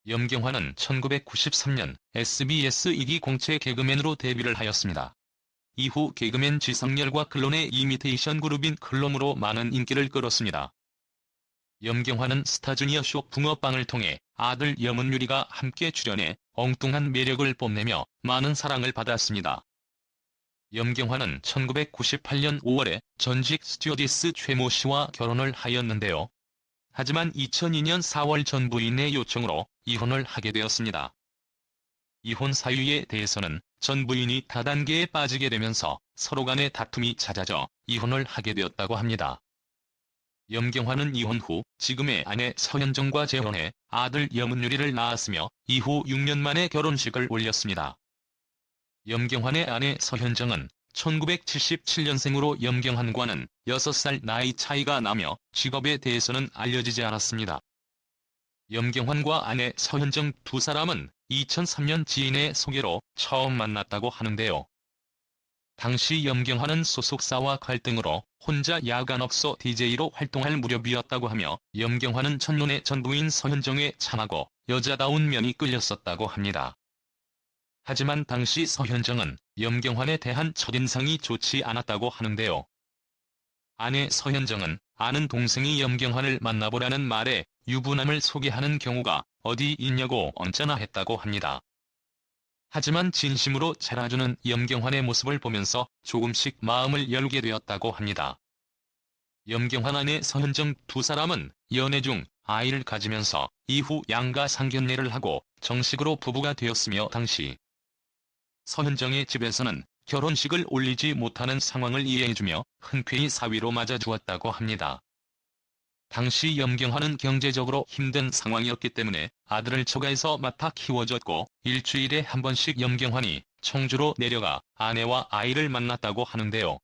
염경환은 1993년 SBS 2기 공채 개그맨으로 데뷔를 하였습니다. 이후 개그맨 지상렬과 클론의 이미테이션 그룹인 클론으로 많은 인기를 끌었습니다. 염경환은 스타주니어 쇼 붕어빵을 통해 아들 염은유리가 함께 출연해 엉뚱한 매력을 뽐내며 많은 사랑을 받았습니다. 염경환은 1998년 5월에 전직 스튜어디스 최모 씨와 결혼을 하였는데요. 하지만 2002년 4월 전 부인의 요청으로 이혼을 하게 되었습니다. 이혼 사유에 대해서는 전 부인이 다단계에 빠지게 되면서 서로 간의 다툼이 잦아져 이혼을 하게 되었다고 합니다. 염경환은 이혼 후 지금의 아내 서현정과 재혼해 아들 염은유리를 낳았으며 이후 6년 만에 결혼식을 올렸습니다. 염경환의 아내 서현정은 1977년생으로 염경환과는 6살 나이 차이가 나며 직업에 대해서는 알려지지 않았습니다. 염경환과 아내 서현정 두 사람은 2003년 지인의 소개로 처음 만났다고 하는데요. 당시 염경환은 소속사와 갈등으로 혼자 야간업소 DJ로 활동할 무렵이었다고 하며 염경환은 첫눈에 전 부인 서현정에 참하고 여자다운 면이 끌렸었다고 합니다. 하지만 당시 서현정은 염경환에 대한 첫인상이 좋지 않았다고 하는데요. 아내 서현정은 아는 동생이 염경환을 만나보라는 말에 유부남을 소개하는 경우가 어디 있냐고 언짢아 했다고 합니다. 하지만 진심으로 잘해주는 염경환의 모습을 보면서 조금씩 마음을 열게 되었다고 합니다. 염경환 아내 서현정 두 사람은 연애 중 아이를 가지면서 이후 양가 상견례를 하고 정식으로 부부가 되었으며 당시 서현정의 집에서는 결혼식을 올리지 못하는 상황을 이해해주며 흔쾌히 사위로 맞아주었다고 합니다. 당시 염경환은 경제적으로 힘든 상황이었기 때문에 아들을 처가에서 맡아 키워줬고 일주일에 한 번씩 염경환이 청주로 내려가 아내와 아이를 만났다고 하는데요.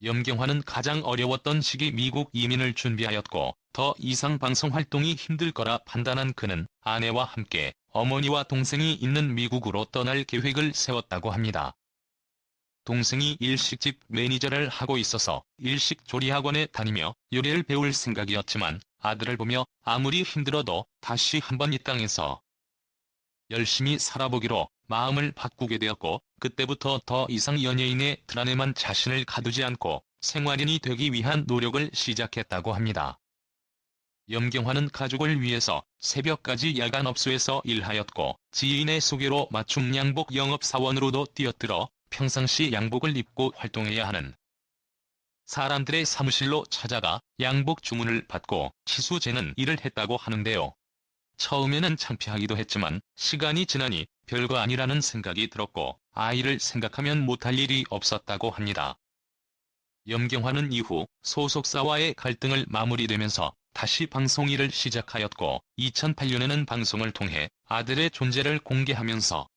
염경환은 가장 어려웠던 시기 미국 이민을 준비하였고 더 이상 방송 활동이 힘들 거라 판단한 그는 아내와 함께 어머니와 동생이 있는 미국으로 떠날 계획을 세웠다고 합니다. 동생이 일식집 매니저를 하고 있어서 일식 조리학원에 다니며 요리를 배울 생각이었지만 아들을 보며 아무리 힘들어도 다시 한번 이 땅에서 열심히 살아보기로 마음을 바꾸게 되었고 그때부터 더 이상 연예인의 틀 안에만 자신을 가두지 않고 생활인이 되기 위한 노력을 시작했다고 합니다. 염경환은 가족을 위해서 새벽까지 야간업소에서 일하였고 지인의 소개로 맞춤 양복 영업사원으로도 뛰어들어 평상시 양복을 입고 활동해야 하는 사람들의 사무실로 찾아가 양복 주문을 받고 치수 재는 일을 했다고 하는데요. 처음에는 창피하기도 했지만 시간이 지나니 별거 아니라는 생각이 들었고 아이를 생각하면 못할 일이 없었다고 합니다. 염경환은 이후 소속사와의 갈등을 마무리되면서 다시 방송 일을 시작하였고 2008년에는 방송을 통해 아들의 존재를 공개하면서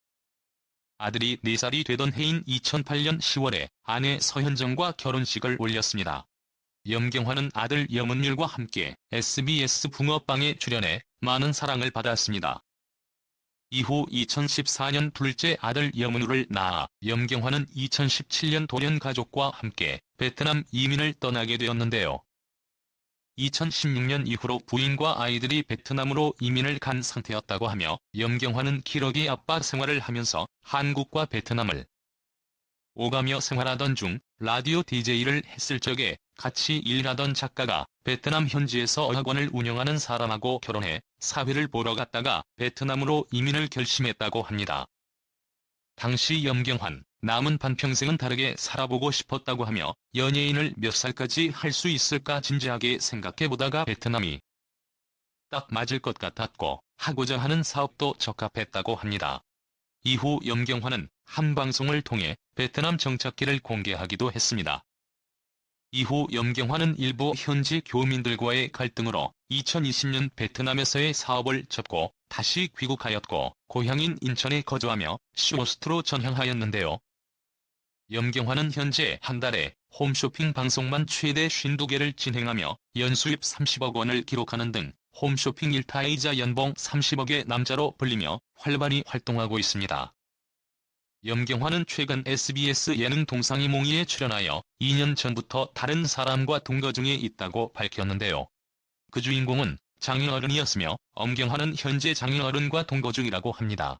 아들이 4살이 되던 해인 2008년 10월에 아내 서현정과 결혼식을 올렸습니다. 염경환은 아들 염은율과 함께 SBS 붕어빵에 출연해 많은 사랑을 받았습니다. 이후 2014년 둘째 아들 염은우를 낳아 염경환은 2017년 돌연 가족과 함께 베트남 이민을 떠나게 되었는데요. 2016년 이후로 부인과 아이들이 베트남으로 이민을 간 상태였다고 하며 염경환은 기러기 아빠 생활을 하면서 한국과 베트남을 오가며 생활하던 중 라디오 DJ를 했을 적에 같이 일하던 작가가 베트남 현지에서 어학원을 운영하는 사람하고 결혼해 사회를 보러 갔다가 베트남으로 이민을 결심했다고 합니다. 당시 염경환, 남은 반평생은 다르게 살아보고 싶었다고 하며 연예인을 몇 살까지 할 수 있을까 진지하게 생각해보다가 베트남이 딱 맞을 것 같았고 하고자 하는 사업도 적합했다고 합니다. 이후 염경환은 한 방송을 통해 베트남 정착기를 공개하기도 했습니다. 이후 염경환은 일부 현지 교민들과의 갈등으로 2020년 베트남에서의 사업을 접고 다시 귀국하였고 고향인 인천에 거주하며 쇼호스트로 전향하였는데요. 염경환은 현재 한 달에 홈쇼핑 방송만 최대 52개를 진행하며 연수입 30억 원을 기록하는 등 홈쇼핑 일타이자 연봉 30억의 남자로 불리며 활발히 활동하고 있습니다. 염경환은 최근 SBS 예능 동상이몽이에 출연하여 2년 전부터 다른 사람과 동거 중에 있다고 밝혔는데요. 그 주인공은 장인어른이었으며 엄경화는 현재 장인어른과 동거 중이라고 합니다.